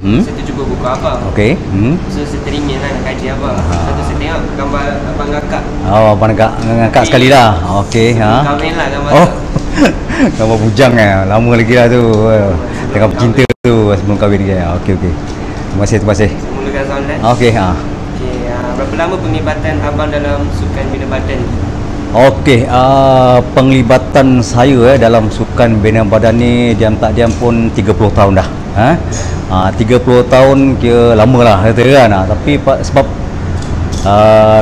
Saya tu cuba buku abang. Okey. So saya teringin lah nak kaji abang. Lepas tu saya tengok gambar abang ngakak. Oh, abang ngakak sekali dah. Okey, ha. Kahwin lah gambar Oh. tu. Gambar bujang lama lagi lah tu. Tengah bercinta tu sebelum kahwin lagi. Okey. Terima kasih. Saya mulakan soalan. Okey, ha. Okey, berapa lama penglibatan abang dalam sukan bina badan ni? Okey, penglibatan saya dalam sukan bina badan ni diam tak diam pun 30 tahun dah. 30 tahun kira lama lah kata kan. Tapi sebab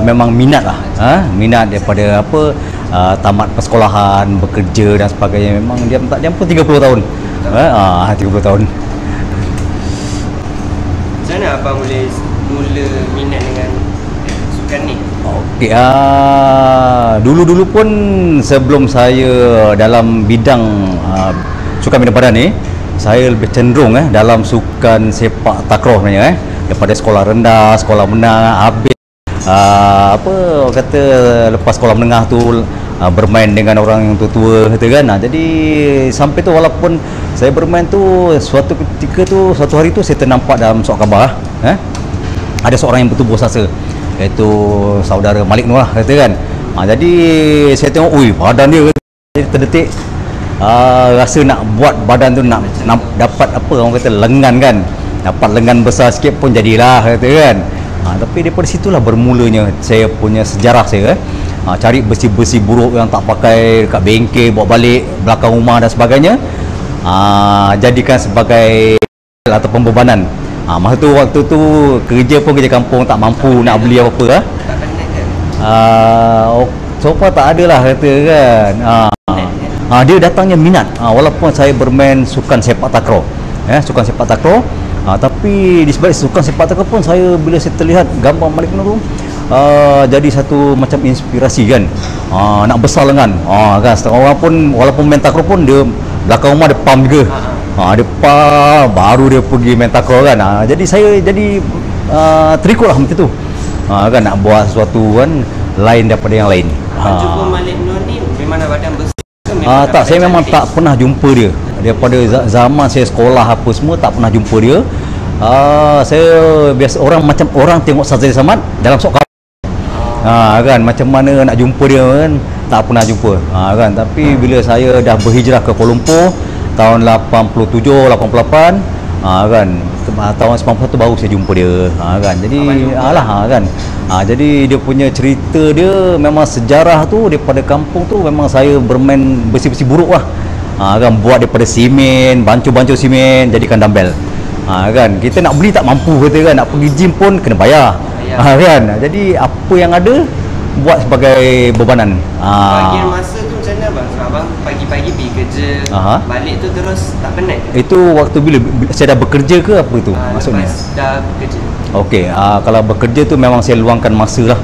memang minat lah. Minat daripada tamat persekolahan, bekerja dan sebagainya. Memang diam tak diam pun 30 tahun. 30 tahun. Macam mana abang boleh mula minat dengan sukan ni? Okey, dulu-dulu pun sebelum saya dalam bidang sukan bina badan ni, saya lebih cenderung dalam sukan sepak takraw sebenarnya daripada sekolah rendah, sekolah menengah, habis lepas sekolah menengah tu bermain dengan orang yang tua-tua kata kan. Jadi sampai tu walaupun saya bermain tu suatu hari tu saya ternampak dalam surat khabar ada seorang yang betul berkuasa, iaitu saudara Malik Nur lah kata kan. Jadi saya tengok, ui badan dia jadi terdetik, rasa nak buat badan tu nak dapat orang kata lengan kan, dapat lengan besar sikit pun jadilah kata kan. Tapi daripada situlah bermulanya saya punya sejarah saya cari besi-besi buruk yang tak pakai dekat bengkel, bawa balik belakang rumah dan sebagainya, jadikan sebagai ataupun bebanan. Waktu tu kerja pun kerja kampung, tak mampu nak beli apa-apa. Tak penat kan? So far tak ada lah kata kan. Dia datangnya minat, walaupun saya bermain sukan sepak takraw, tapi di sebalik sukan sepak takraw pun saya, bila saya terlihat gambar Malik Nur tu, jadi satu macam inspirasi kan. Nak besar lengan kan. Setengah orang pun walaupun main takraw pun dia belakang rumah dia pump juga. Dia pump baru dia pergi main takraw kan. Jadi saya terikut lah macam tu kan, nak buat sesuatu kan lain daripada yang lain. Jumpa Malik Nur ni memang badan besar ke? Tak, saya memang tak pernah jumpa dia daripada zaman saya sekolah apa semua, tak pernah jumpa dia. Saya biasa orang tengok Sazairi Samad dalam sok kan, macam mana nak jumpa dia kan, tak pernah jumpa kan. Tapi bila saya dah berhijrah ke Kuala Lumpur tahun 87 88 kan, tahun 91 baru saya jumpa dia kan. Jadi kan. Jadi dia punya cerita dia memang sejarah tu daripada kampung tu, memang saya bermain besi-besi buruk lah kan, buat daripada simen, bancu-bancu simen jadikan dumbbell kan. Kita nak beli tak mampu kata kan, nak pergi gym pun kena bayar kan. Jadi apa yang ada buat sebagai bebanan. Bahagian masa tu macam mana abang? Abang pagi-pagi pergi kerja, balik tu terus tak penat? Itu waktu bila saya dah bekerja ke apa tu maksudnya? Lepas dah bekerja. Okey, kalau bekerja tu memang saya luangkan masa lah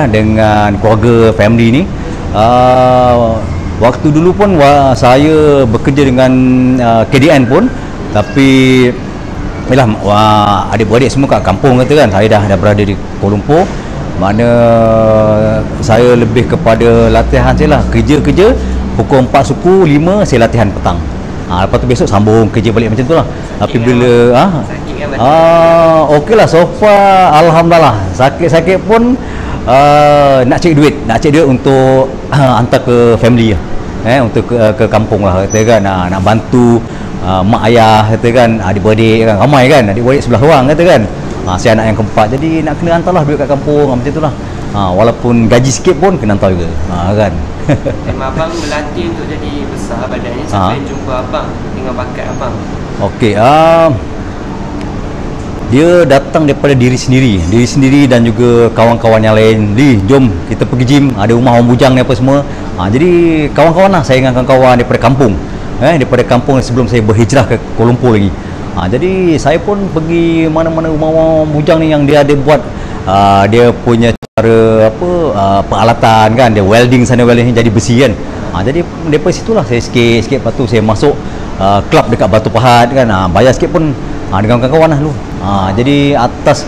dengan keluarga, family ni. Waktu dulu pun saya bekerja dengan KDN pun, tapi adik-beradik semua kat kampung kata kan. Saya dah berada di Kuala Lumpur, mana saya lebih kepada latihan saya lah, kerja pukul 4 suku 5 saya latihan petang. Lepas tu besok sambung kerja balik macam tu lah. Tapi bila okey lah, so far alhamdulillah. Sakit pun nak cari duit untuk hantar ke family lah, untuk ke kampung lah kata kan. Nak bantu mak ayah kata kan, adik-beradik kan, ramai kan, adik-beradik sebelah orang kata kan. Saya anak yang keempat, jadi nak kena hantar lah duit kat kampung macam tu lah. Walaupun gaji sikit pun kena hantar juga kan. Abang berlatih untuk jadi besar badannya, sampai jumpa abang dengan bakat abang. Okey, dia datang daripada diri sendiri dan juga kawan-kawan yang lain. Jom kita pergi gym, ada rumah orang bujang ni apa semua. Jadi kawan-kawan lah, saya dengan kawan-kawan daripada kampung sebelum saya berhijrah ke Kuala Lumpur lagi. Jadi saya pun pergi mana-mana rumah orang bujang ni yang dia ada buat dia punya cara peralatan kan, dia welding sana welding jadi besi kan. Jadi daripada situlah saya sikit lepas tu saya masuk klub dekat Batu Pahat kan, bayar sikit pun dengan kawan-kawan lah dulu. Jadi atas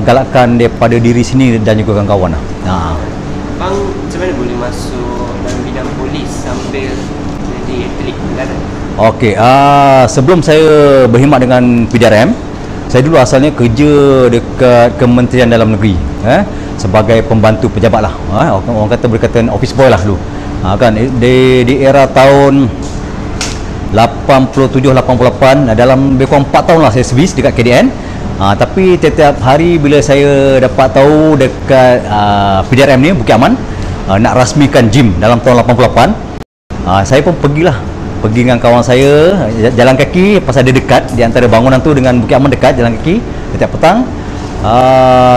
galakan daripada diri sendiri dan juga kawan-kawan lah. Bang macam mana boleh masuk dalam bidang polis sambil jadi atlet? Okey, sebelum saya berkhidmat dengan PDRM, saya dulu asalnya kerja dekat Kementerian Dalam Negeri, sebagai pembantu pejabat lah. Orang kata berkata office boy lah dulu. Kan di era tahun 87-88, dalam lebih kurang 4 tahun lah saya servis dekat KDN. Tapi setiap hari bila saya dapat tahu dekat PDRM ni, Bukit Aman, nak rasmikan gym dalam tahun 88, saya pun pergi dengan kawan saya jalan kaki, pasal dia dekat di antara bangunan tu dengan Bukit Aman, dekat jalan kaki. Setiap petang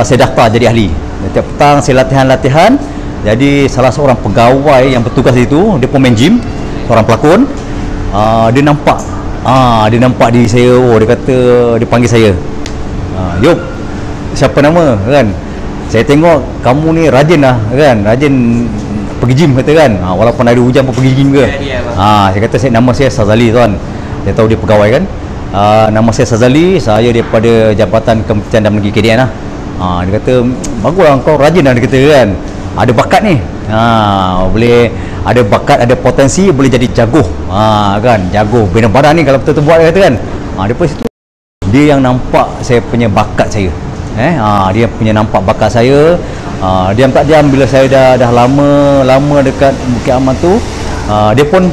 saya daftar jadi ahli. Setiap petang saya latihan. Jadi salah seorang pegawai yang bertugas di situ, dia pun main gym, seorang pelakon. Dia nampak di saya. Dia kata, dia panggil saya, Yop, siapa nama, kan? Saya tengok kamu ni rajin lah, kan? Rajin pergi gym, kata kan. Walaupun ada hujan pun pergi gym ke. Saya kata, nama saya Sazali, tuan. Dia tahu dia pegawai, kan. Nama saya Sazali, saya daripada Jabatan Kementerian Dalam Negeri KDN lah. Dia kata, baguslah kau rajin lah, dia kata, kan. Ada bakat ni, boleh ada bakat, ada potensi, boleh jadi jago, kan, jago bina badan ni kalau betul-betul buat, dia kata, kan. Daripada situ dia yang nampak saya punya bakat saya, dia punya nampak bakat saya. Diam tak diam, bila saya dah lama dekat Bukit Aman tu, dia pun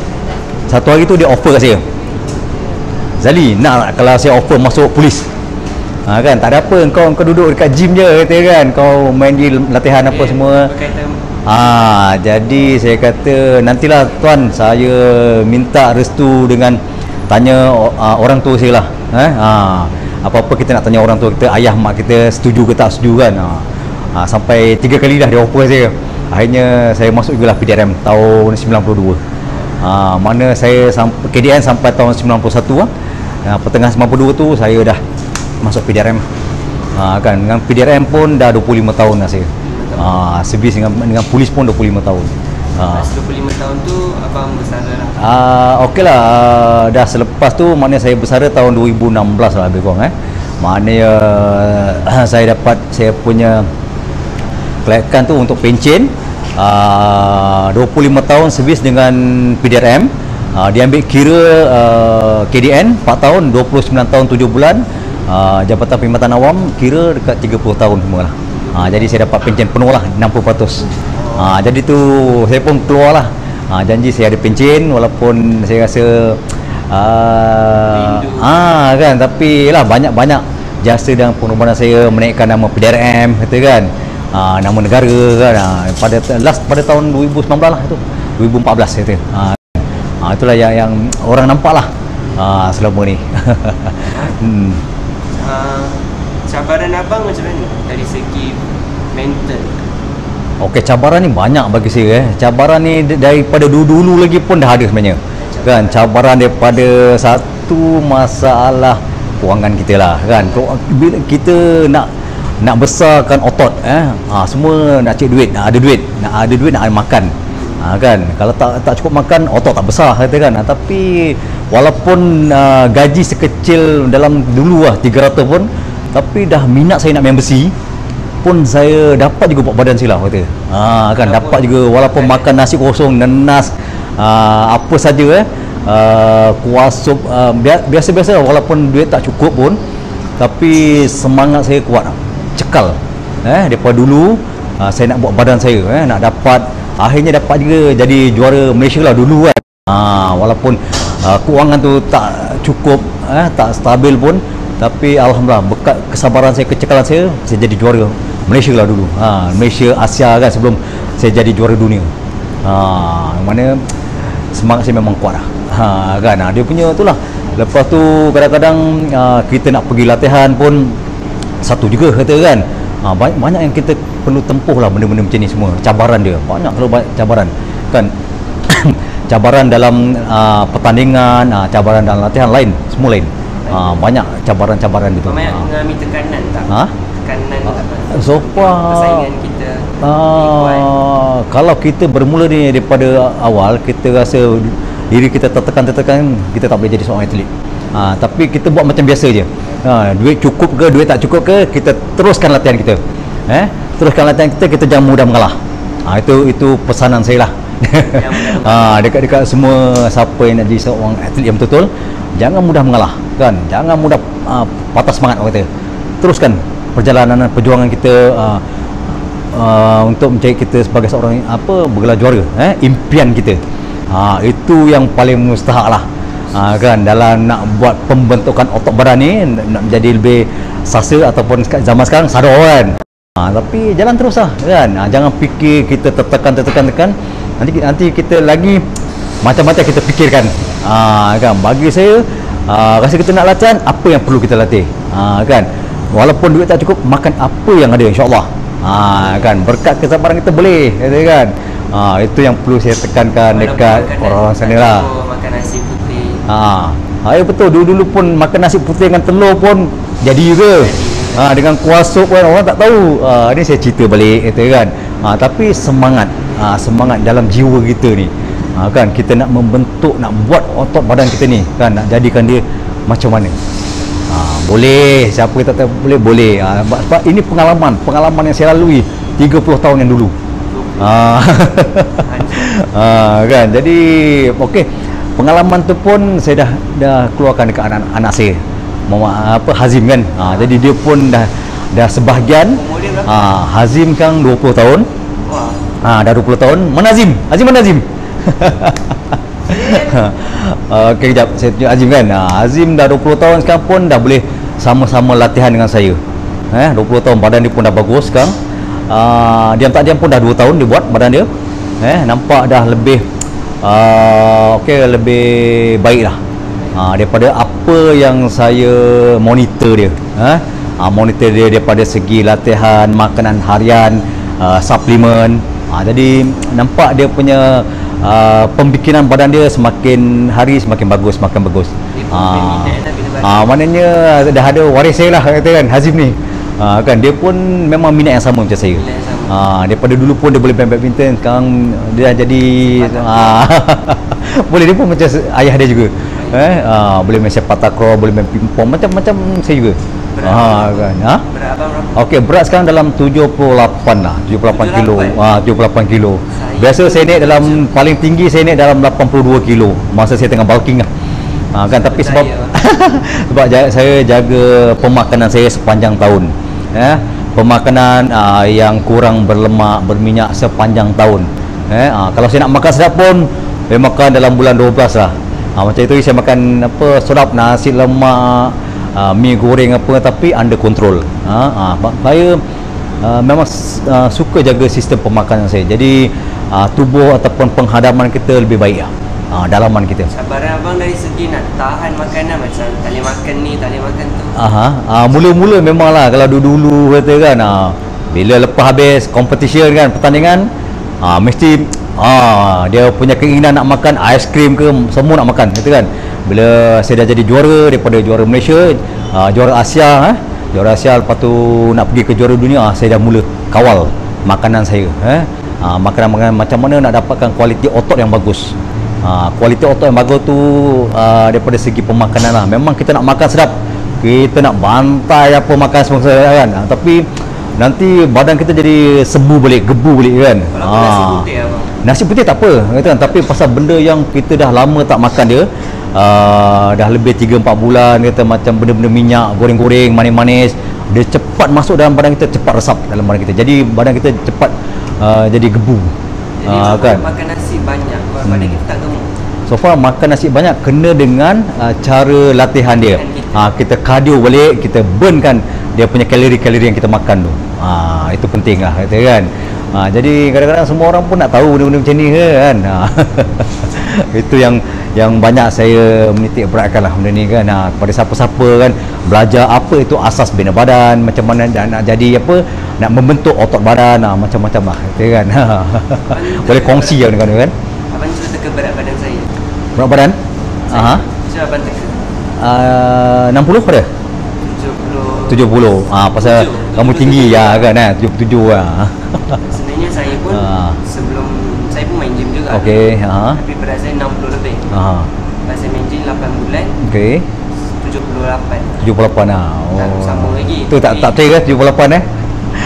satu hari tu dia offer kat saya, Zali, nak kalau saya offer masuk polis, kan, tak ada apa, kau duduk dekat gym je, kata, kan, kau main di latihan apa semua. Jadi saya kata, nantilah tuan, saya minta restu dengan tanya orang tua saya lah. Apa-apa kita nak tanya orang tua kita, ayah mak kita setuju ke tak setuju, kan. Sampai 3 kali dah dia offer saya. Akhirnya saya masuk jugalah PDRM tahun 92. Mana saya sampai KDN sampai tahun 91 pertengahan 92 tu saya dah masuk PDRM. Kan, dengan PDRM pun dah 25 tahun dah saya. Servis dengan polis pun 25 tahun. 25 tahun tu abang bersara lah. Okeylah, dah selepas tu maknanya saya bersara tahun 2016 lah lebih kurang. Maknanya saya dapat saya punya kelayakan tu untuk pencen. 25 tahun servis dengan PDRM. Diambil kira KDN 4 tahun, 29 tahun 7 bulan. Jabatan Perkhidmatan Awam kira dekat 30 tahun semua lah. Jadi saya dapat pencen penuh lah, 60%. Jadi tu saya pun keluar lah. Janji saya ada pencen, walaupun saya rasa kan, tapi lah banyak jasa dan pengorbanan saya menaikkan nama PDRM, kata, kan. Nama negara, kan. Pada tahun 2019 lah tu, 2014 kata. Itulah yang orang nampak lah selama ni. Cabaran abang macam mana dari segi mental? Okey, cabaran ni banyak bagi saya. Cabaran ni daripada dulu lagi pun dah ada sebenarnya, kan. Cabaran daripada satu masalah kewangan kita lah, kan. Bila kita nak besarkan otot, semua nak cek duit, nak ada duit, nak ada makan, kan. Kalau tak cukup makan, otot tak besar, kata, kan. Tapi walaupun gaji sekecil dalam dulu lah 300 pun, tapi dah minat saya nak main besi pun, saya dapat juga buat badan silau, kata. Kan, dapat juga walaupun makan nasi kosong, nenas, apa saja, kuah sup, biasa-biasa, walaupun duit tak cukup pun, tapi semangat saya kuat, cekal. Daripada dulu saya nak buat badan saya, nak dapat, akhirnya dapat juga jadi juara Malaysia lah dulu, kan. Walaupun kewangan tu tak cukup, tak stabil pun, tapi alhamdulillah berkat kesabaran saya, kecekalan saya jadi juara Malaysia lah dulu. Malaysia, Asia, kan, sebelum saya jadi juara dunia. Mana semangat saya memang kuat lah, kan. Dia punya tu lah. Lepas tu kadang-kadang kita nak pergi latihan pun satu juga, kata, kan. Banyak yang kita perlu tempuh lah, benda-benda macam ni semua. Cabaran dia banyak, terlalu banyak cabaran, kan. Cabaran dalam pertandingan, cabaran dalam latihan lain, semua lain. Banyak cabaran-cabaran gitu. Banyak mengalami tekanan tak? Tekanan so far, persaingan kita. kalau kita bermula ni daripada awal, kita rasa diri kita tertekan, kita tak boleh jadi seorang atlet. Tapi kita buat macam biasa je. Duit cukup ke, duit tak cukup ke, kita teruskan latihan kita. Teruskan latihan kita jangan mudah mengalah. Itu pesanan saya lah. Dekat-dekat semua siapa yang nak jadi seorang atlet yang betul-betul, jangan mudah mengalah kan, jangan mudah patah semangat orang kata. Teruskan perjalanan perjuangan kita untuk mencari kita sebagai seorang bergelar juara, impian kita. Itu yang paling mustahak lah, kan, dalam nak buat pembentukan otot badan ni nak menjadi lebih sasa ataupun zaman sekarang sadar kan. Tapi jalan terus lah kan, jangan fikir kita tekan nanti kita lagi macam-macam kita fikirkan. Kan, bagi saya rasa kita nak latihan, apa yang perlu kita latih, kan, walaupun duit tak cukup, makan apa yang ada, insyaAllah. Kan, berkat kesabaran kita boleh, kan. Itu yang perlu saya tekankan dekat orang sana lah. Makan nasi putih. Ya betul, dulu pun makan nasi putih dengan telur pun jadi ke. Dengan kuah sup kan, orang tak tahu. Ini saya cerita balik, kan. Tapi semangat dalam jiwa kita ni, kan, kita nak membentuk, nak buat otot badan kita ni, kan, nak jadikan dia macam mana. Boleh, siapa kata tak boleh. Sebab ini pengalaman yang saya lalui 30 tahun yang dulu. Kan, jadi okey, pengalaman tu pun saya dah keluarkan dekat anak saya, Hazim kan. Jadi dia pun dah sebahagian. Hazim kan 20 tahun. Dah 20 tahun. Hazim mana Hazim? Okey, kejap saya tunjuk Hazim kan. Hazim dah 20 tahun sekarang pun dah boleh sama-sama latihan dengan saya. 20 tahun, badan dia pun dah bagus sekarang. Diam tak diam pun dah 2 tahun dia buat badan dia. Nampak dah lebih lebih baik lah, daripada apa yang saya monitor dia. Monitor dia daripada segi latihan, makanan harian, suplemen. Jadi nampak dia punya pembikinan badan dia semakin hari semakin bagus, semakin bagus. Maknanya dah ada waris saya lah, kata kan, Hazim ni. Kan, dia pun memang minat yang sama macam saya. Daripada dulu pun dia boleh main badminton, sekarang dia dah jadi boleh, dia pun macam ayah dia juga. Boleh main sepak takraw, boleh main pingpong, macam-macam saya juga. Kan. Okey, berat sekarang dalam 78 lah, 78 kilo. 78 kilo. Biasa saya naik dalam, paling tinggi saya naik dalam 82 kilo masa saya tengah bulking lah. Kan, tapi sebab saya jaga pemakanan saya sepanjang tahun. Pemakanan yang kurang berlemak, berminyak sepanjang tahun. Kalau saya nak makan sedap pun, saya makan dalam bulan 12 lah. Macam itu saya makan sedap, nasi lemak, mi goreng apa, tapi under control. Saya memang suka jaga sistem pemakanan saya. Jadi tubuh ataupun penghadaman kita lebih baik lah. Dalaman kita. Sabaran abang dari segi nak tahan makanan, macam tak boleh makan ni, tak boleh makan tu. Mula-mula memanglah, kalau dulu kata kan, bila lepas habis competition kan, pertandingan, mesti dia punya keinginan nak makan aiskrim ke, semua nak makan, kata kan. Bila saya dah jadi juara, daripada juara Malaysia, juara Asia, lepas tu nak pergi ke juara dunia, saya dah mula kawal makanan saya. Makanan-makanan macam mana nak dapatkan kualiti otot yang bagus. Kualiti otot yang bagus tu daripada segi pemakanan lah. Memang kita nak makan sedap, kita nak bantai apa makan semua kan, tapi nanti badan kita jadi sembuh balik, gebu balik kan. Nasi putih abang, nasi putih tak apa kata kan, tapi pasal benda yang kita dah lama tak makan dia, dah lebih 3-4 bulan kata, macam benda-benda minyak, goreng-goreng, manis-manis, dia cepat masuk dalam badan kita, cepat resap dalam badan kita, jadi badan kita cepat jadi gebu. Jadi kan, makan nasi banyak, badan kita tak gemuk. So far makan nasi banyak kena dengan cara latihan dia. Kita cardio balik, kita burn kan dia punya kalori-kalori yang kita makan tu. Itu penting lah, kata kan. Jadi kadang-kadang semua orang pun nak tahu benda-benda macam ni kan. Itu yang banyak saya menitik beratkan lah benda ni kan. Kepada siapa-siapa kan, belajar apa itu asas bina badan, macam mana nak jadi apa, nak membentuk otot badan, macam-macam lah, kata kan. Boleh kongsi lah dengan kan. Abang cuba teka berat badan saya. Berat badan? Cuba abang teka. 60 ada? 70. Pasal 7. kamu tinggi ya kan, 77 lah. Sebenarnya saya pun sebelum saya pun main gym juga. Okey, tapi berat saya 60 lebih. Lepas saya main gym 8 bulan. Okey. 78 lah. Tak sambung lagi. Tu tak percaya ke 78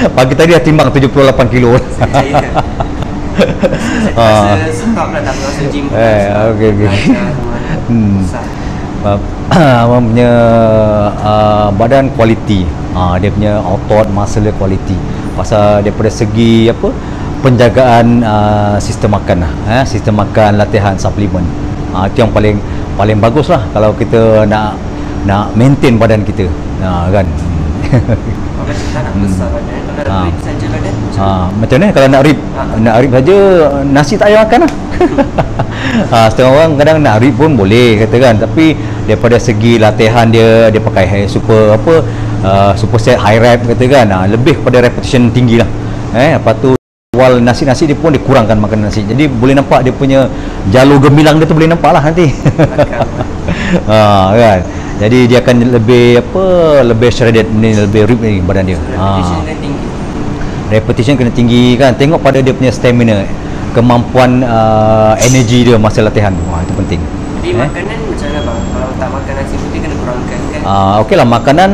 Pagi tadi dah timbang 78 kilo. Saya stop lah dah masa gym. Okey. Abang punya badan kualiti. Dia punya otot muscle kualiti. Pasal daripada segi apa? Penjagaan sistem makan lah. Sistem makan, latihan, suplemen. Itu yang paling bagus lah kalau kita nak maintain badan kita. Kan. Kalau kita nak besar badan, kalau nak rip saja badan. Macam mana kalau nak rip saja nasi tak payah makan lah. Setengah orang kadang nak rip pun boleh katakan, tapi daripada segi latihan dia pakai super set high rep katakan, lebih kepada repetition tinggi lah. Lepas tu awal nasi dia pun dikurangkan makan nasi, jadi boleh nampak dia punya jalur gemilang dia tu boleh nampak lah nanti. Kan, jadi dia akan lebih shredded ni, lebih rip ni badan dia. Repetition kena tinggi kan, tengok pada dia punya stamina, kemampuan energi dia masa latihan. Itu penting. Jadi makanan macam mana bang? Kalau tak makan nasi putih kena kurangkan kan? Okeylah, makanan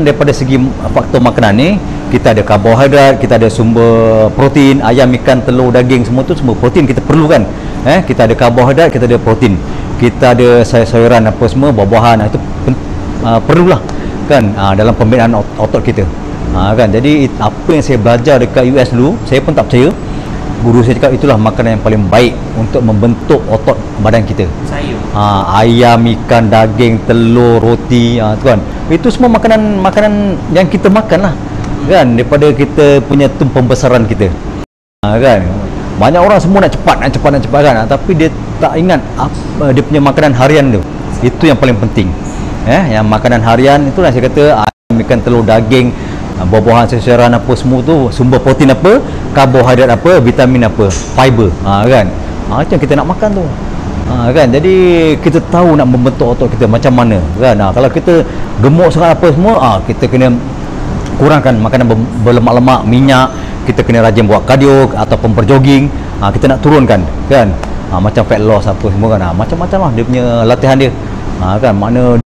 daripada segi faktor makanan ni, kita ada karbohidrat, kita ada sumber protein, ayam, ikan, telur, daging, semua tu semua protein kita perlukan. Kita ada karbohidrat, kita ada protein, kita ada sayur-sayuran apa semua, buah-buahan, itu perlulah kan dalam pembinaan otot kita. Kan, jadi apa yang saya belajar dekat US dulu, saya pun tak percaya. Guru saya cakap itulah makanan yang paling baik untuk membentuk otot badan kita. Sayur. Ayam, ikan, daging, telur, roti, tu kan. Itu semua makanan yang kita makan lah. Kan, daripada kita punya pembesaran kita. Kan. Banyak orang semua nak cepat kan, tapi dia tak ingat dia punya makanan harian tu. Itu yang paling penting. Yang makanan harian itulah saya kata, ayam, ikan, telur, daging, buah-buahan, sayuran apa semua tu, sumber protein apa, karbohidrat apa, vitamin apa, fiber. Kan. Itu yang kita nak makan tu. Kan, jadi kita tahu nak membentuk otot kita macam mana kan. Kalau kita gemuk sangat apa semua, kita kena kurangkan makanan berlemak-lemak, minyak. Kita kena rajin buat kardio ataupun berjogging. Kita nak turunkan kan, macam fat loss apa semua kan. Macam-macam lah dia punya latihan dia. Kan, makna